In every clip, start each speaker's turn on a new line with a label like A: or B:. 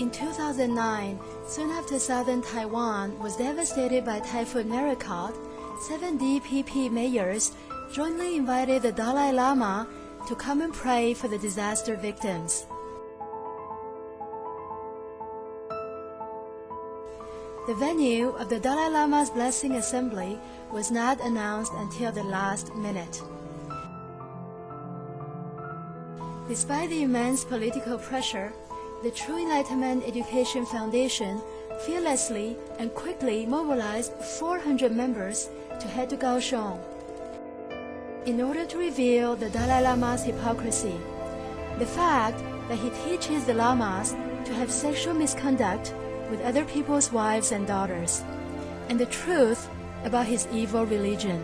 A: In 2009, soon after southern Taiwan was devastated by Typhoon Maracut, 7 DPP mayors jointly invited the Dalai Lama to come and pray for the disaster victims. The venue of the Dalai Lama's Blessing Assembly was not announced until the last minute. Despite the immense political pressure, the True Enlightenment Education Foundation fearlessly and quickly mobilized 400 members to head to Kaohsiung in order to reveal the Dalai Lama's hypocrisy, the fact that he teaches the Lamas to have sexual misconduct with other people's wives and daughters, and the truth about his evil religion.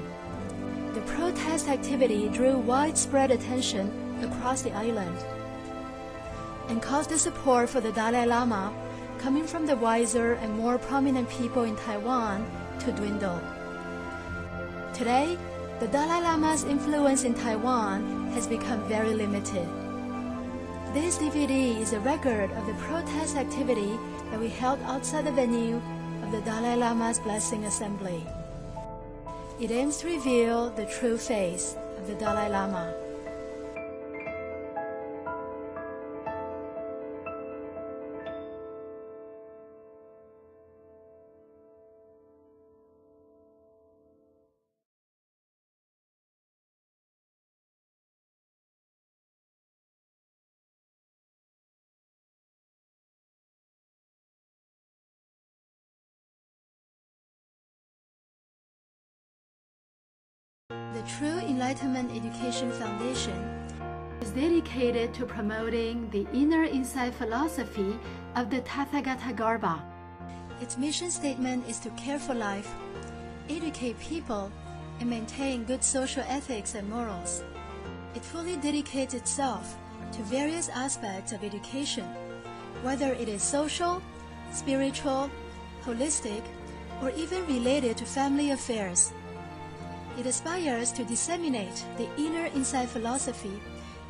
A: The protest activity drew widespread attention across the island and caused the support for the Dalai Lama coming from the wiser and more prominent people in Taiwan to dwindle. Today, the Dalai Lama's influence in Taiwan has become very limited. This DVD is a record of the protest activity that we held outside the venue of the Dalai Lama's Blessing Assembly. It aims to reveal the true face of the Dalai Lama. The True Enlightenment Education Foundation is dedicated to promoting the inner insight philosophy of the Tathagata Garba. Its mission statement is to care for life, educate people, and maintain good social ethics and morals. It fully dedicates itself to various aspects of education, whether it is social, spiritual, holistic, or even related to family affairs. It aspires to disseminate the inner insight philosophy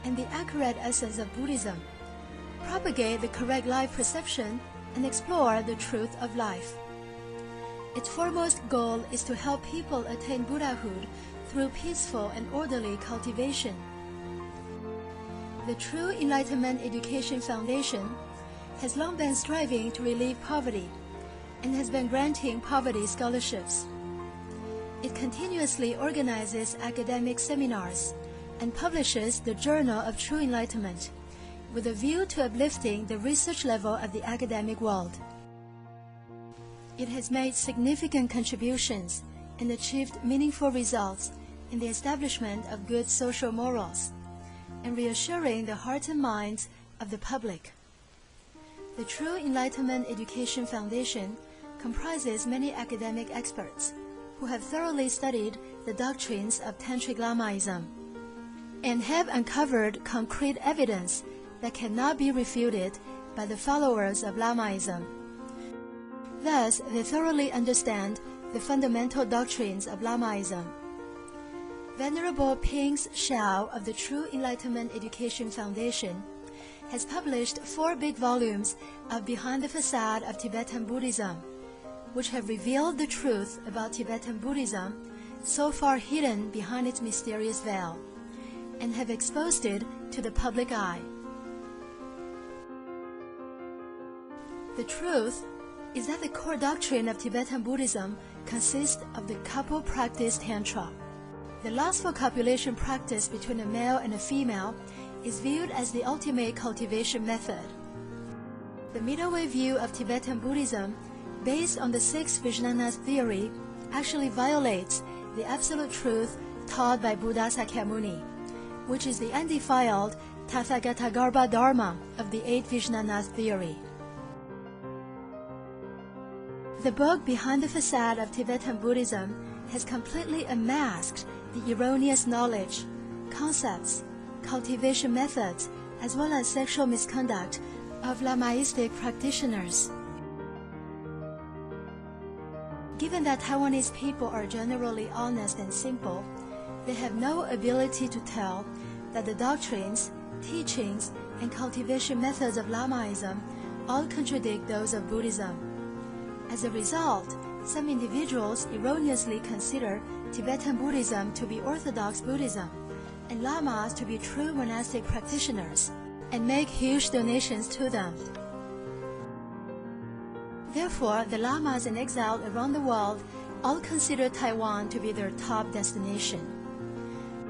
A: and the accurate essence of Buddhism, propagate the correct life perception, and explore the truth of life. Its foremost goal is to help people attain Buddhahood through peaceful and orderly cultivation. The True Enlightenment Education Foundation has long been striving to relieve poverty and has been granting poverty scholarships. It continuously organizes academic seminars and publishes the Journal of True Enlightenment with a view to uplifting the research level of the academic world. It has made significant contributions and achieved meaningful results in the establishment of good social morals and reassuring the hearts and minds of the public. The True Enlightenment Education Foundation comprises many academic experts who have thoroughly studied the doctrines of Tantric Lamaism and have uncovered concrete evidence that cannot be refuted by the followers of Lamaism. Thus, they thoroughly understand the fundamental doctrines of Lamaism. Venerable Pings Xiao of the True Enlightenment Education Foundation has published 4 big volumes of Behind the Facade of Tibetan Buddhism, which have revealed the truth about Tibetan Buddhism so far hidden behind its mysterious veil, and have exposed it to the public eye. The truth is that the core doctrine of Tibetan Buddhism consists of the couple practice Tantra. The lustful copulation practice between a male and a female is viewed as the ultimate cultivation method. The middle way view of Tibetan Buddhism, based on the 6 Vijnanas theory, actually violates the absolute truth taught by Buddha Sakyamuni, which is the undefiled Tathagata Garba Dharma of the 8 Vijnanas theory. The book Behind the Facade of Tibetan Buddhism has completely unmasked the erroneous knowledge, concepts, cultivation methods, as well as sexual misconduct of Lamaistic practitioners. Given that Taiwanese people are generally honest and simple, they have no ability to tell that the doctrines, teachings, and cultivation methods of Lamaism all contradict those of Buddhism. As a result, some individuals erroneously consider Tibetan Buddhism to be orthodox Buddhism and lamas to be true monastic practitioners, and make huge donations to them. Therefore, the lamas in exile around the world all consider Taiwan to be their top destination.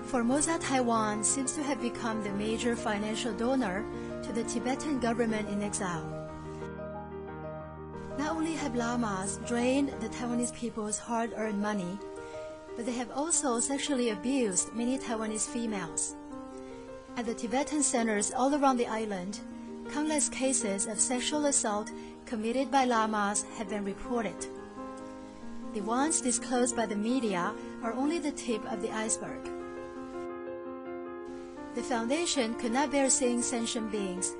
A: Formosa, Taiwan seems to have become the major financial donor to the Tibetan government in exile. Not only have lamas drained the Taiwanese people's hard-earned money, but they have also sexually abused many Taiwanese females. At the Tibetan centers all around the island, countless cases of sexual assault committed by lamas have been reported. The ones disclosed by the media are only the tip of the iceberg. The foundation could not bear seeing sentient beings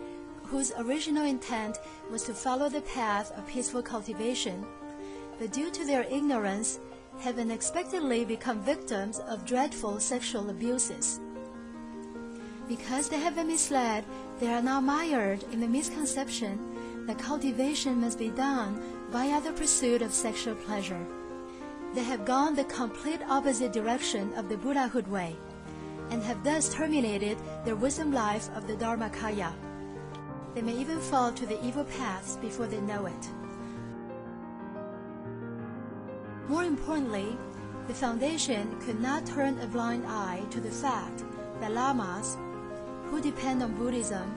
A: whose original intent was to follow the path of peaceful cultivation, but due to their ignorance, have unexpectedly become victims of dreadful sexual abuses. Because they have been misled, they are now mired in the misconception that cultivation must be done via the pursuit of sexual pleasure. They have gone the complete opposite direction of the Buddhahood way, and have thus terminated their wisdom life of the Dharmakaya. They may even fall to the evil paths before they know it. More importantly, the foundation could not turn a blind eye to the fact that lamas, who depend on Buddhism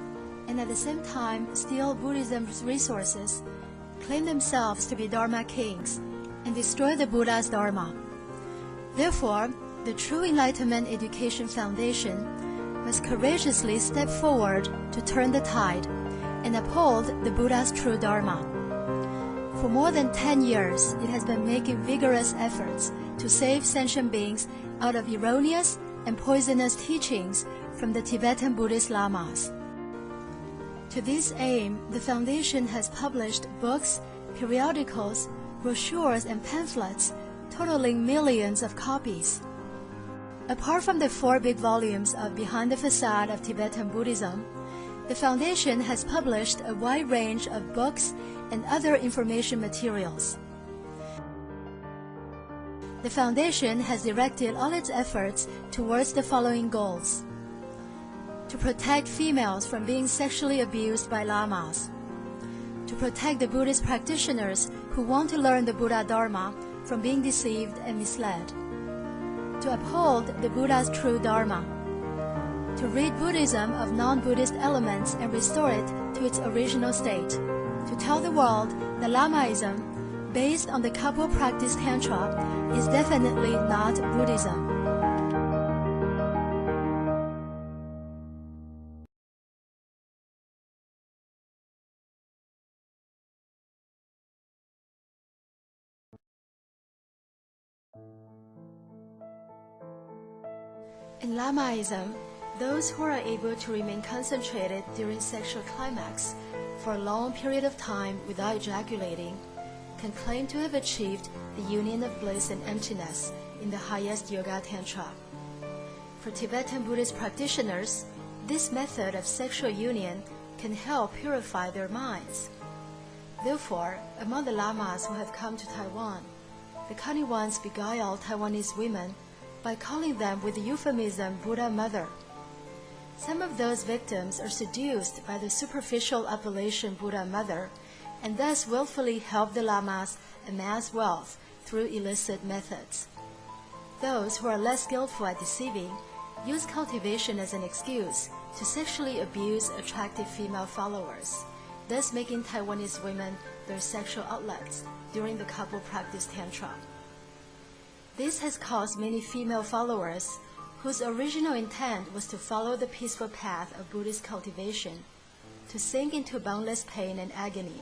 A: and at the same time steal Buddhism's resources, claim themselves to be Dharma kings and destroy the Buddha's Dharma. Therefore, the True Enlightenment Education Foundation must courageously step forward to turn the tide and uphold the Buddha's true Dharma. For more than 10 years, it has been making vigorous efforts to save sentient beings out of erroneous and poisonous teachings from the Tibetan Buddhist lamas. To this aim, the Foundation has published books, periodicals, brochures, and pamphlets totaling millions of copies. Apart from the 4 big volumes of Behind the Facade of Tibetan Buddhism, the Foundation has published a wide range of books and other information materials. The Foundation has directed all its efforts towards the following goals: to protect females from being sexually abused by lamas, to protect the Buddhist practitioners who want to learn the Buddha Dharma from being deceived and misled, to uphold the Buddha's true Dharma, to rid Buddhism of non-Buddhist elements and restore it to its original state, to tell the world that Lamaism, based on the couple practice Tantra, is definitely not Buddhism. In Lamaism, those who are able to remain concentrated during sexual climax for a long period of time without ejaculating can claim to have achieved the union of bliss and emptiness in the highest yoga tantra. For Tibetan Buddhist practitioners, this method of sexual union can help purify their minds. Therefore, among the lamas who have come to Taiwan, the cunning ones beguile Taiwanese women by calling them with the euphemism Buddha Mother. Some of those victims are seduced by the superficial appellation Buddha Mother, and thus willfully help the lamas amass wealth through illicit methods. Those who are less skillful at deceiving use cultivation as an excuse to sexually abuse attractive female followers, thus making Taiwanese women their sexual outlets during the couple practice Tantra. This has caused many female followers whose original intent was to follow the peaceful path of Buddhist cultivation to sink into boundless pain and agony.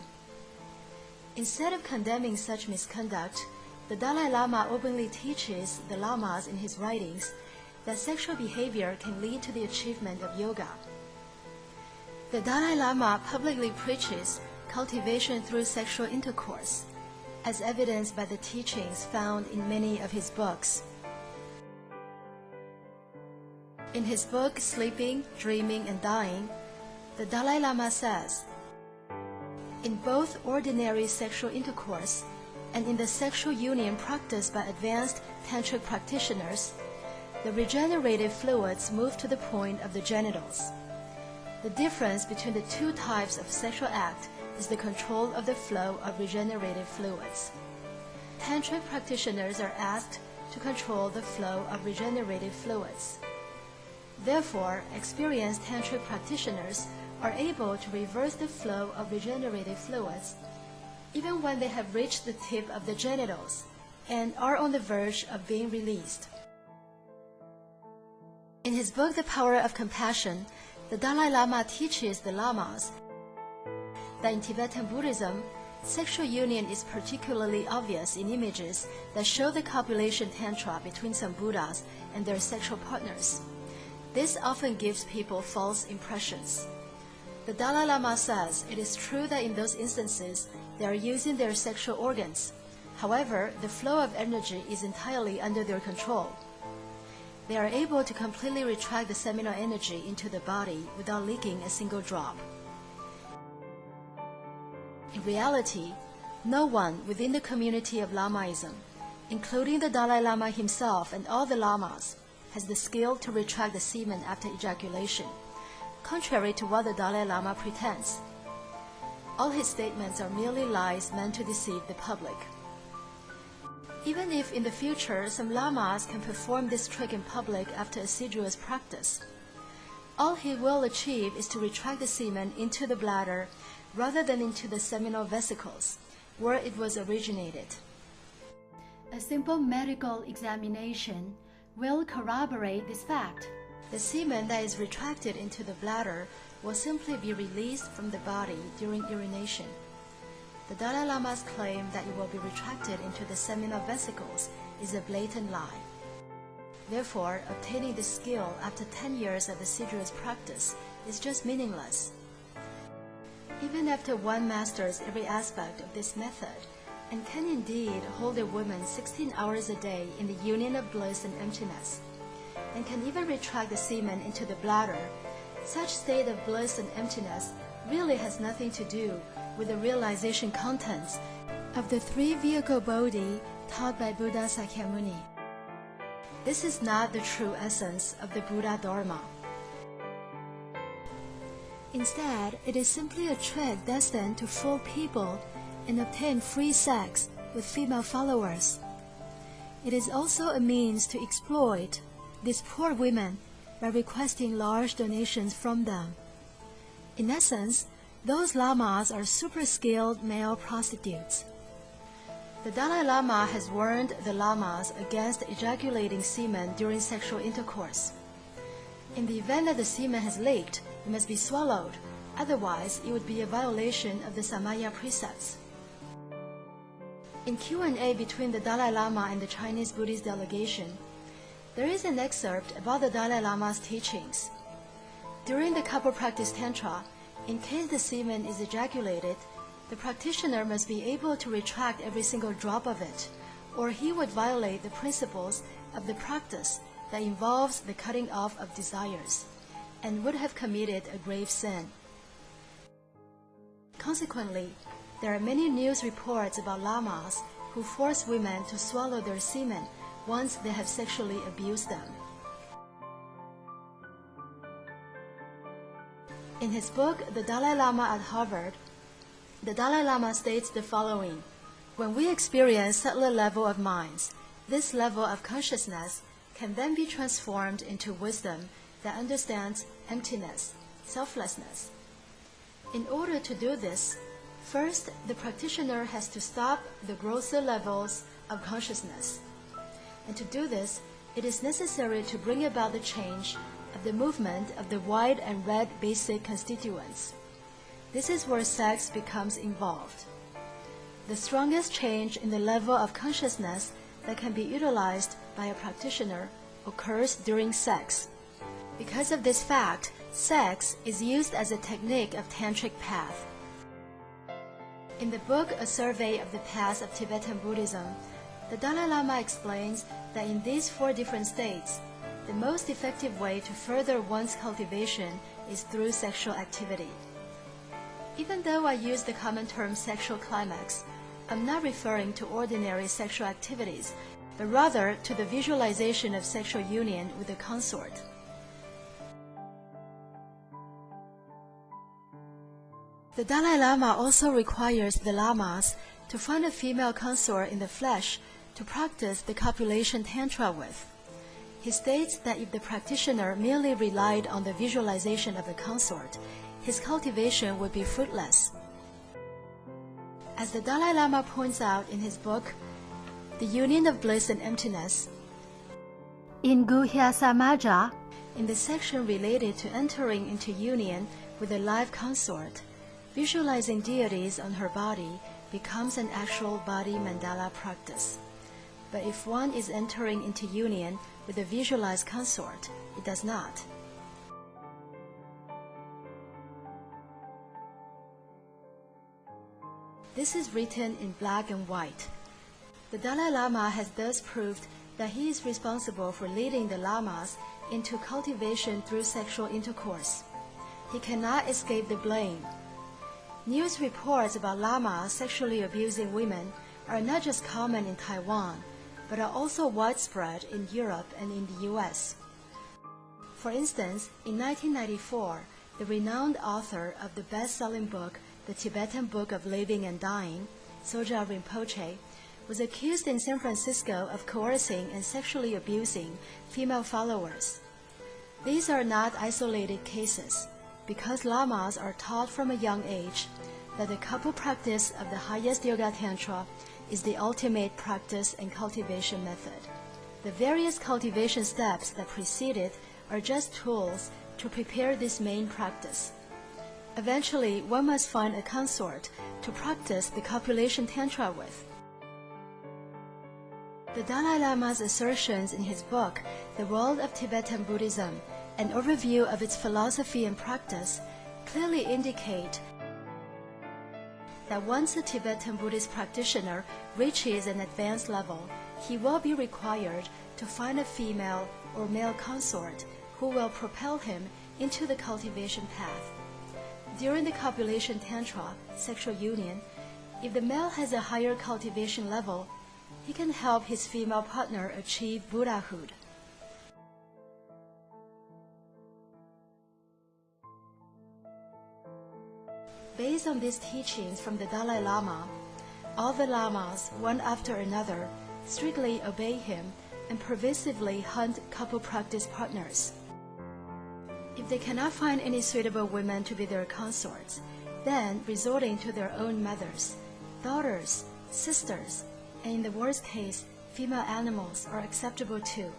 A: Instead of condemning such misconduct, the Dalai Lama openly teaches the lamas in his writings that sexual behavior can lead to the achievement of yoga. The Dalai Lama publicly preaches cultivation through sexual intercourse, as evidenced by the teachings found in many of his books. In his book, Sleeping, Dreaming, and Dying, the Dalai Lama says, In both ordinary sexual intercourse and in the sexual union practiced by advanced tantric practitioners, the regenerative fluids move to the point of the genitals. The difference between the two types of sexual act is the control of the flow of regenerative fluids. Tantric practitioners are asked to control the flow of regenerative fluids. Therefore, experienced tantric practitioners are able to reverse the flow of regenerative fluids even when they have reached the tip of the genitals and are on the verge of being released. In his book, The Power of Compassion, the Dalai Lama teaches the lamas that in Tibetan Buddhism, sexual union is particularly obvious in images that show the copulation tantra between some Buddhas and their sexual partners. This often gives people false impressions. The Dalai Lama says it is true that in those instances, they are using their sexual organs. However, the flow of energy is entirely under their control. They are able to completely retract the seminal energy into the body without leaking a single drop. In reality, no one within the community of Lamaism, including the Dalai Lama himself and all the lamas, has the skill to retract the semen after ejaculation, contrary to what the Dalai Lama pretends. All his statements are merely lies meant to deceive the public. Even if in the future some lamas can perform this trick in public after assiduous practice, all he will achieve is to retract the semen into the bladder rather than into the seminal vesicles, where it was originated. A simple medical examination will corroborate this fact. The semen that is retracted into the bladder will simply be released from the body during urination. The Dalai Lama's claim that it will be retracted into the seminal vesicles is a blatant lie. Therefore, obtaining this skill after 10 years of assiduous practice is just meaningless. Even after one masters every aspect of this method, and can indeed hold a woman 16 hours a day in the union of bliss and emptiness, and can even retract the semen into the bladder, such state of bliss and emptiness really has nothing to do with the realization contents of the three-vehicle bodhi taught by Buddha Sakyamuni. This is not the true essence of the Buddha Dharma. Instead, it is simply a trick destined to fool people and obtain free sex with female followers. It is also a means to exploit these poor women by requesting large donations from them. In essence, those lamas are super-skilled male prostitutes. The Dalai Lama has warned the lamas against ejaculating semen during sexual intercourse. In the event that the semen has leaked, it must be swallowed, otherwise it would be a violation of the Samaya precepts. In Q&A between the Dalai Lama and the Chinese Buddhist delegation, there is an excerpt about the Dalai Lama's teachings. During the couple practice tantra, in case the semen is ejaculated, the practitioner must be able to retract every single drop of it, or he would violate the principles of the practice that involves the cutting off of desires, and would have committed a grave sin. Consequently, there are many news reports about lamas who force women to swallow their semen once they have sexually abused them. In his book, The Dalai Lama at Harvard, the Dalai Lama states the following: when we experience subtler level of minds, this level of consciousness can then be transformed into wisdom that understands emptiness, selflessness. In order to do this, first, the practitioner has to stop the grosser levels of consciousness. And to do this, it is necessary to bring about the change of the movement of the white and red basic constituents. This is where sex becomes involved. The strongest change in the level of consciousness that can be utilized by a practitioner occurs during sex. Because of this fact, sex is used as a technique of tantric path. In the book A Survey of the Paths of Tibetan Buddhism, the Dalai Lama explains that in these 4 different states, the most effective way to further one's cultivation is through sexual activity. Even though I use the common term sexual climax, I'm not referring to ordinary sexual activities, but rather to the visualization of sexual union with a consort. The Dalai Lama also requires the lamas to find a female consort in the flesh to practice the copulation tantra with. He states that if the practitioner merely relied on the visualization of a consort, his cultivation would be fruitless. As the Dalai Lama points out in his book, The Union of Bliss and Emptiness, in Guhya Samaja, in the section related to entering into union with a live consort, visualizing deities on her body becomes an actual body mandala practice. But if one is entering into union with a visualized consort, it does not. This is written in black and white. The Dalai Lama has thus proved that he is responsible for leading the lamas into cultivation through sexual intercourse. He cannot escape the blame. News reports about lamas sexually abusing women are not just common in Taiwan, but are also widespread in Europe and in the US. For instance, in 1994, the renowned author of the best-selling book, The Tibetan Book of Living and Dying, Soja Rinpoche, was accused in San Francisco of coercing and sexually abusing female followers. These are not isolated cases, because lamas are taught from a young age that the couple practice of the highest yoga tantra is the ultimate practice and cultivation method. The various cultivation steps that precede it are just tools to prepare this main practice. Eventually, one must find a consort to practice the copulation tantra with. The Dalai Lama's assertions in his book, The World of Tibetan Buddhism, an overview of its philosophy and practice, clearly indicate that once a Tibetan Buddhist practitioner reaches an advanced level, he will be required to find a female or male consort who will propel him into the cultivation path. During the copulation tantra, sexual union, if the male has a higher cultivation level, he can help his female partner achieve Buddhahood. Based on these teachings from the Dalai Lama, all the lamas, one after another, strictly obey him and pervasively hunt couple practice partners. If they cannot find any suitable women to be their consorts, then resorting to their own mothers, daughters, sisters, and in the worst case, female animals are acceptable too.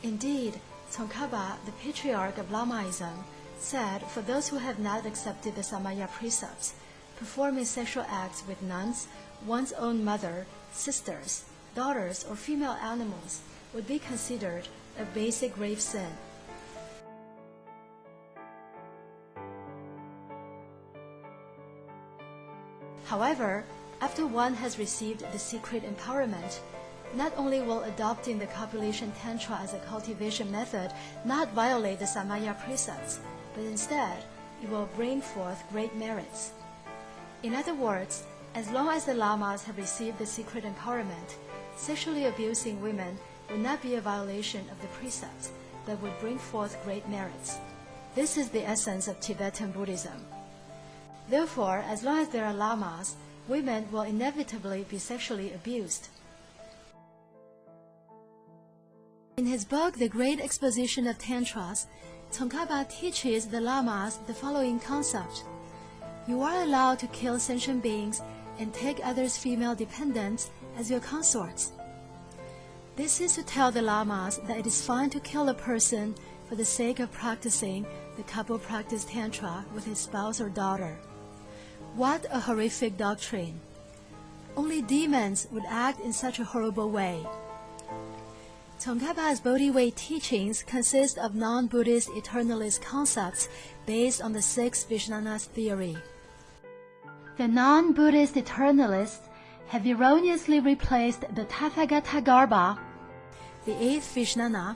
A: Indeed, Tsongkhapa, the patriarch of Lamaism, said for those who have not accepted the Samaya precepts, performing sexual acts with nuns, one's own mother, sisters, daughters, or female animals would be considered a basic grave sin. However, after one has received the secret empowerment, not only will adopting the copulation tantra as a cultivation method not violate the Samaya precepts, but instead it will bring forth great merits. In other words, as long as the lamas have received the secret empowerment, sexually abusing women will not be a violation of the precepts, but would bring forth great merits. This is the essence of Tibetan Buddhism. Therefore, as long as there are lamas, women will inevitably be sexually abused. In his book, The Great Exposition of Tantras, Tsongkhapa teaches the lamas the following concept. You are allowed to kill sentient beings and take others' female dependents as your consorts. This is to tell the lamas that it is fine to kill a person for the sake of practicing the couple practice tantra with his spouse or daughter. What a horrific doctrine! Only demons would act in such a horrible way. Tsongkhapa's Bodhi-way teachings consist of non-Buddhist eternalist concepts based on the 6 Vijnanas theory. The non-Buddhist eternalists have erroneously replaced the Tathagata Garbha, the 8th Vijnana,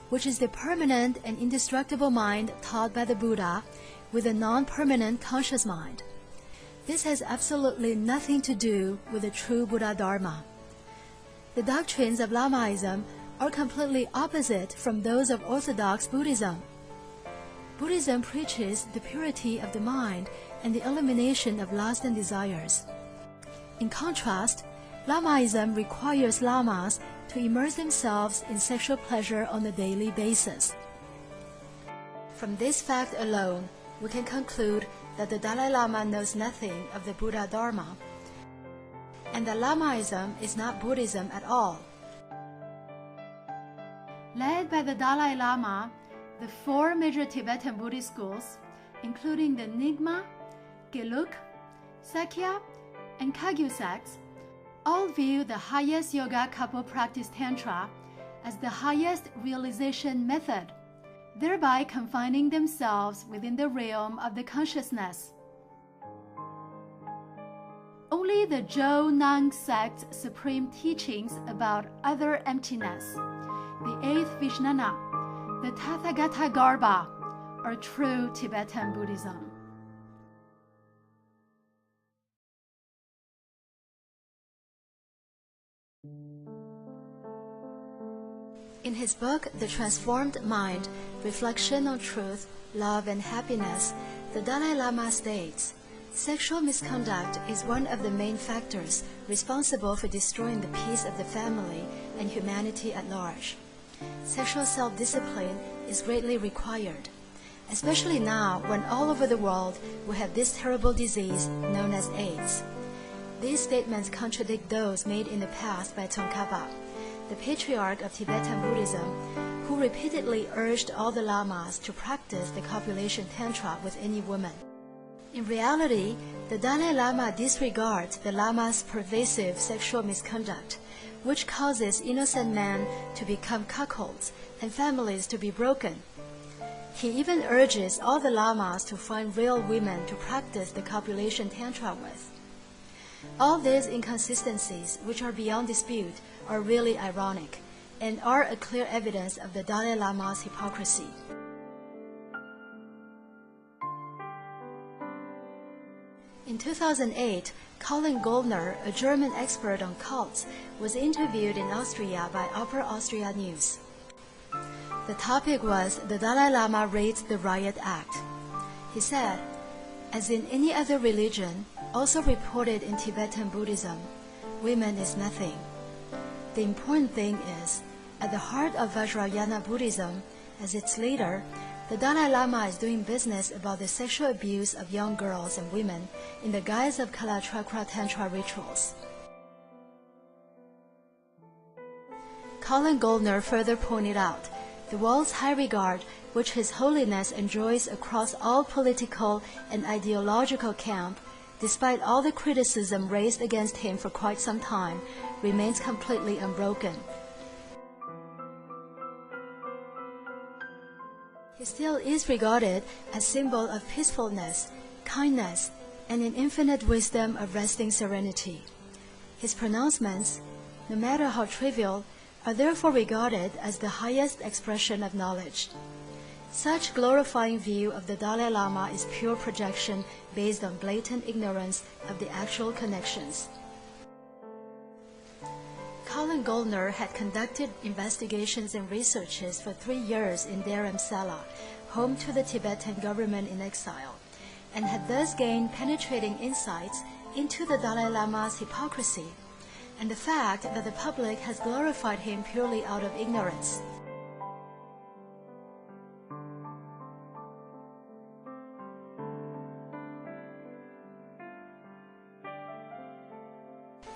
A: which is the permanent and indestructible mind taught by the Buddha, with a non-permanent conscious mind. This has absolutely nothing to do with the true Buddha Dharma. The doctrines of Lamaism are completely opposite from those of Orthodox Buddhism. Buddhism preaches the purity of the mind and the elimination of lust and desires. In contrast, Lamaism requires lamas to immerse themselves in sexual pleasure on a daily basis. From this fact alone, we can conclude that the Dalai Lama knows nothing of the Buddha Dharma, and that Lamaism is not Buddhism at all. Led by the Dalai Lama, the four major Tibetan Buddhist schools, including the Nyingma, Gelug, Sakya, and Kagyu sects, all view the highest yoga couple practice Tantra as the highest realization method, thereby confining themselves within the realm of the consciousness. Only the Jo-Nang sect's supreme teachings about other emptiness, the eighth Vijnana, the Tathagata Garbha, are true Tibetan Buddhism. In his book, The Transformed Mind, Reflection on Truth, Love and Happiness, the Dalai Lama states, sexual misconduct is one of the main factors responsible for destroying the peace of the family and humanity at large. Sexual self-discipline is greatly required, especially now when all over the world we have this terrible disease known as AIDS. These statements contradict those made in the past by Tsongkhapa, the patriarch of Tibetan Buddhism, who repeatedly urged all the lamas to practice the copulation tantra with any woman. In reality, the Dalai Lama disregards the lama's pervasive sexual misconduct, which causes innocent men to become cuckolds and families to be broken. He even urges all the lamas to find real women to practice the copulation tantra with. All these inconsistencies, which are beyond dispute, are really ironic and are a clear evidence of the Dalai Lama's hypocrisy. In 2008, Colin Goldner, a German expert on cults, was interviewed in Austria by Upper Austria News. The topic was the Dalai Lama rates the riot act. He said, as in any other religion, also reported in Tibetan Buddhism, women is nothing. The important thing is, at the heart of Vajrayana Buddhism, as its leader, the Dalai Lama is doing business about the sexual abuse of young girls and women in the guise of Kalachakra Tantra rituals. Colin Goldner further pointed out the world's high regard which His Holiness enjoys across all political and ideological camp, despite all the criticism raised against him for quite some time, remains completely unbroken. He still is regarded as symbol of peacefulness, kindness, and an infinite wisdom of resting serenity. His pronouncements, no matter how trivial, are therefore regarded as the highest expression of knowledge. Such glorifying view of the Dalai Lama is pure projection based on blatant ignorance of the actual connections. Colin Goldner had conducted investigations and researches for 3 years in Dharamsala, home to the Tibetan government in exile, and had thus gained penetrating insights into the Dalai Lama's hypocrisy and the fact that the public has glorified him purely out of ignorance.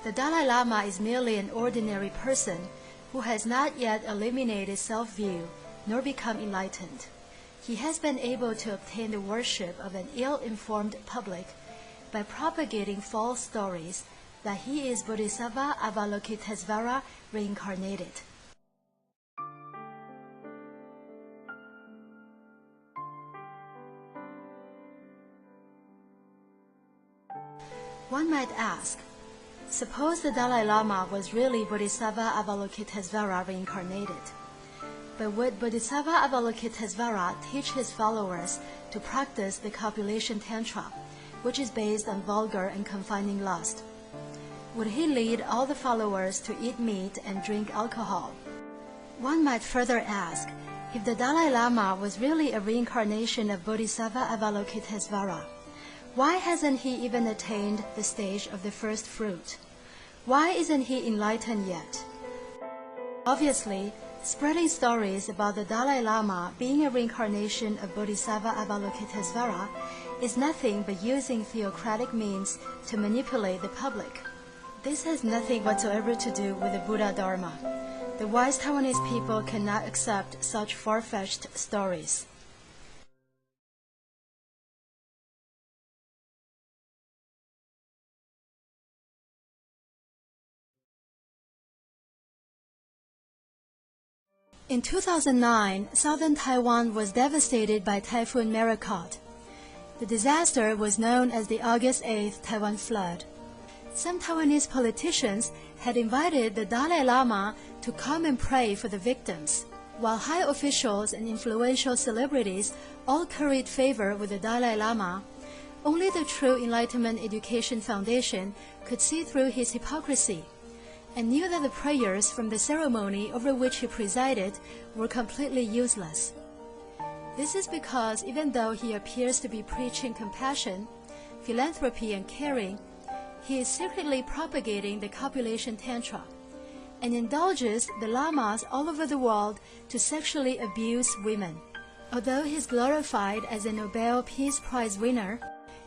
A: The Dalai Lama is merely an ordinary person who has not yet eliminated self-view nor become enlightened. He has been able to obtain the worship of an ill-informed public by propagating false stories that he is Bodhisattva Avalokitesvara reincarnated. One might ask, suppose the Dalai Lama was really Bodhisattva Avalokitesvara reincarnated. but would Bodhisattva Avalokitesvara teach his followers to practice the copulation tantra, which is based on vulgar and confining lust? Would he lead all the followers to eat meat and drink alcohol? One might further ask, if the Dalai Lama was really a reincarnation of Bodhisattva Avalokitesvara, why hasn't he even attained the stage of the first fruit? Why isn't he enlightened yet? Obviously, spreading stories about the Dalai Lama being a reincarnation of Bodhisattva Avalokitesvara is nothing but using theocratic means to manipulate the public. This has nothing whatsoever to do with the Buddha Dharma. The wise Taiwanese people cannot accept such far-fetched stories. In 2009, southern Taiwan was devastated by Typhoon Maracotte. The disaster was known as the August 8th Taiwan flood. Some Taiwanese politicians had invited the Dalai Lama to come and pray for the victims, while high officials and influential celebrities all curried favor with the Dalai Lama. Only the True Enlightenment Education Foundation could see through his hypocrisy and knew that the prayers from the ceremony over which he presided were completely useless. This is because even though he appears to be preaching compassion, philanthropy, and caring, he is secretly propagating the copulation tantra and indulges the lamas all over the world to sexually abuse women. Although he is glorified as a Nobel Peace Prize winner,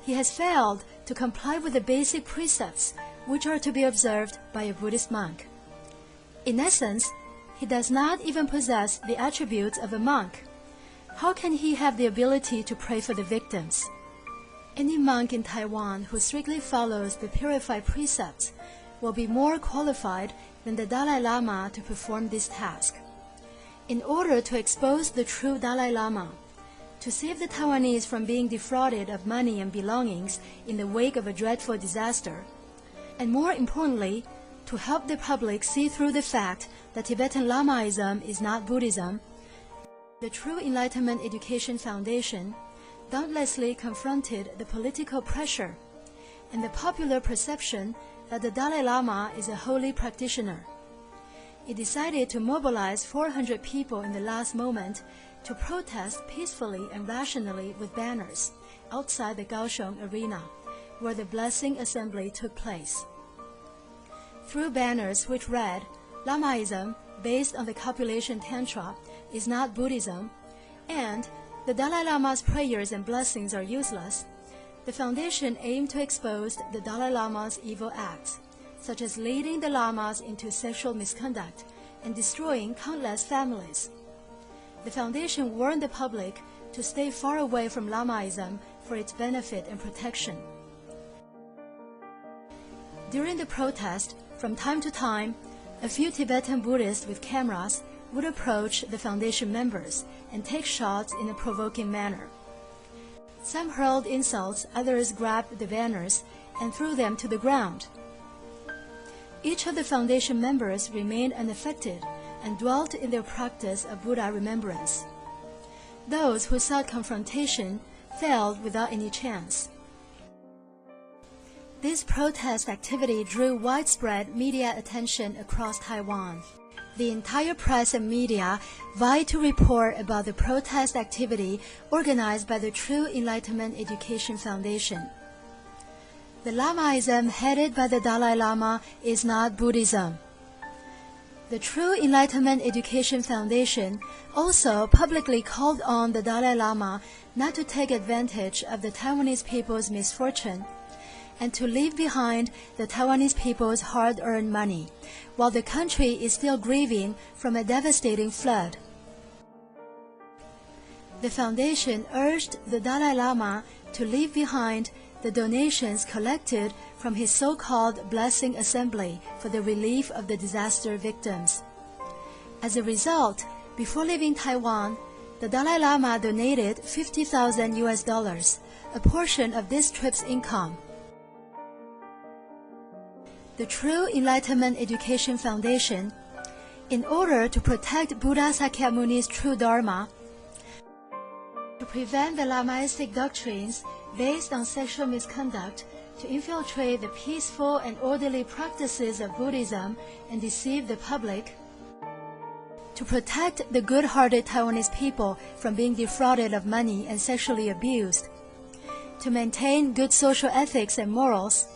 A: he has failed to comply with the basic precepts which are to be observed by a Buddhist monk. In essence, he does not even possess the attributes of a monk. How can he have the ability to pray for the victims? Any monk in Taiwan who strictly follows the purified precepts will be more qualified than the Dalai Lama to perform this task. In order to expose the true Dalai Lama, to save the Taiwanese from being defrauded of money and belongings in the wake of a dreadful disaster, and more importantly, to help the public see through the fact that Tibetan Lamaism is not Buddhism, the True Enlightenment Education Foundation dauntlessly confronted the political pressure and the popular perception that the Dalai Lama is a holy practitioner. It decided to mobilize 400 people in the last moment to protest peacefully and rationally with banners outside the Kaohsiung Arena, where the blessing assembly took place. Through banners which read, "Lamaism, based on the copulation tantra, is not Buddhism," and "The Dalai Lama's prayers and blessings are useless," the foundation aimed to expose the Dalai Lama's evil acts, such as leading the lamas into sexual misconduct and destroying countless families. The foundation warned the public to stay far away from Lamaism for its benefit and protection. During the protest, from time to time, a few Tibetan Buddhists with cameras would approach the foundation members and take shots in a provoking manner. Some hurled insults, others grabbed the banners and threw them to the ground. Each of the foundation members remained unaffected and dwelt in their practice of Buddha remembrance. Those who sought confrontation failed without any chance. This protest activity drew widespread media attention across Taiwan. The entire press and media vied to report about the protest activity organized by the True Enlightenment Education Foundation. The Lamaism headed by the Dalai Lama is not Buddhism. The True Enlightenment Education Foundation also publicly called on the Dalai Lama not to take advantage of the Taiwanese people's misfortune and to leave behind the Taiwanese people's hard-earned money, while the country is still grieving from a devastating flood. The foundation urged the Dalai Lama to leave behind the donations collected from his so-called blessing assembly for the relief of the disaster victims. As a result, before leaving Taiwan, the Dalai Lama donated $50,000, a portion of this trip's income. The True Enlightenment Education Foundation In order to protect Buddha Sakyamuni's true Dharma, to prevent the Lamaistic doctrines based on sexual misconduct to infiltrate the peaceful and orderly practices of Buddhism and deceive the public, to protect the good-hearted Taiwanese people from being defrauded of money and sexually abused, to maintain good social ethics and morals,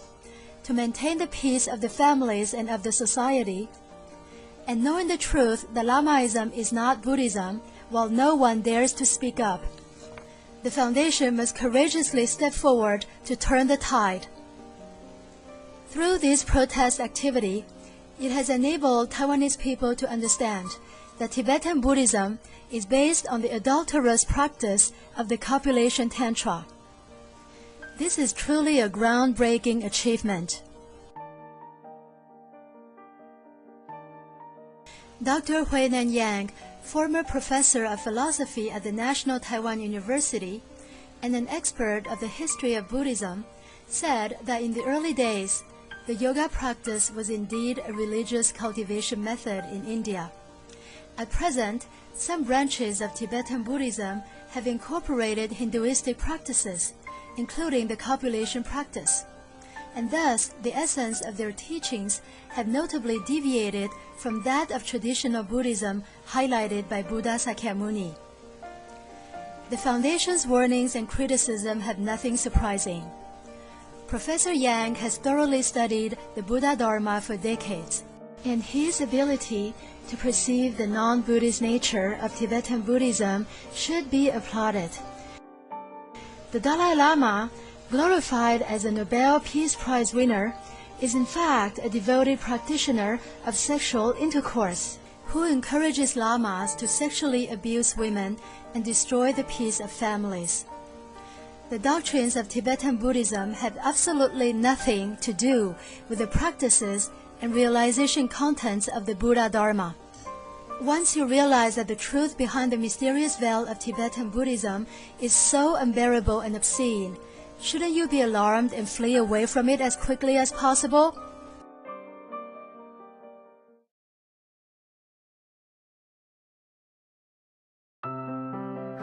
A: to maintain the peace of the families and of the society, and knowing the truth that Lamaism is not Buddhism, while no one dares to speak up, the Foundation must courageously step forward to turn the tide. Through this protest activity, it has enabled Taiwanese people to understand that Tibetan Buddhism is based on the adulterous practice of the copulation tantra. This is truly a groundbreaking achievement. Dr. Huinan Yang, former professor of philosophy at the National Taiwan University and an expert of the history of Buddhism, said that in the early days, the yoga practice was indeed a religious cultivation method in India. At present, some branches of Tibetan Buddhism have incorporated Hinduistic practices, including the copulation practice, and thus the essence of their teachings have notably deviated from that of traditional Buddhism highlighted by Buddha Sakyamuni. The Foundation's warnings and criticism have nothing surprising. Professor Yang has thoroughly studied the Buddha Dharma for decades, and his ability to perceive the non-Buddhist nature of Tibetan Buddhism should be applauded. The Dalai Lama, glorified as a Nobel Peace Prize winner, is in fact a devoted practitioner of sexual intercourse, who encourages lamas to sexually abuse women and destroy the peace of families. The doctrines of Tibetan Buddhism have absolutely nothing to do with the practices and realization contents of the Buddha Dharma. Once you realize that the truth behind the mysterious veil of Tibetan Buddhism is so unbearable and obscene, shouldn't you be alarmed and flee away from it as quickly as possible?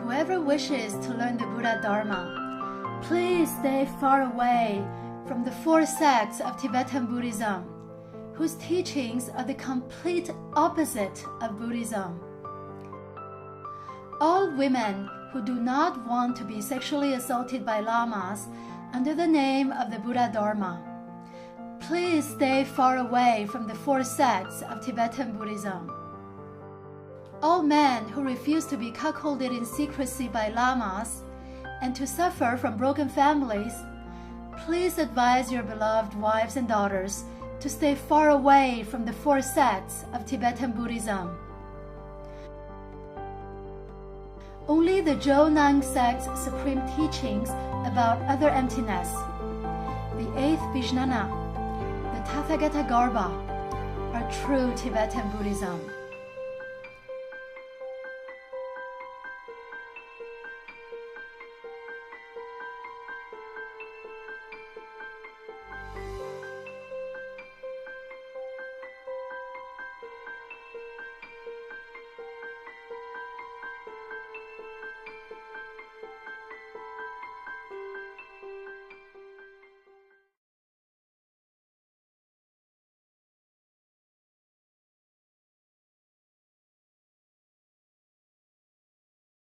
A: Whoever wishes to learn the Buddha Dharma, please stay far away from the four sects of Tibetan Buddhism, whose teachings are the complete opposite of Buddhism. All women who do not want to be sexually assaulted by lamas under the name of the Buddha Dharma, please stay far away from the four sects of Tibetan Buddhism. All men who refuse to be cuckolded in secrecy by lamas and to suffer from broken families, please advise your beloved wives and daughters to stay far away from the four sects of Tibetan Buddhism. Only the Zhou-Nang sect's supreme teachings about other emptiness, the eighth Vijnana, the Tathagata Garbha, are true Tibetan Buddhism.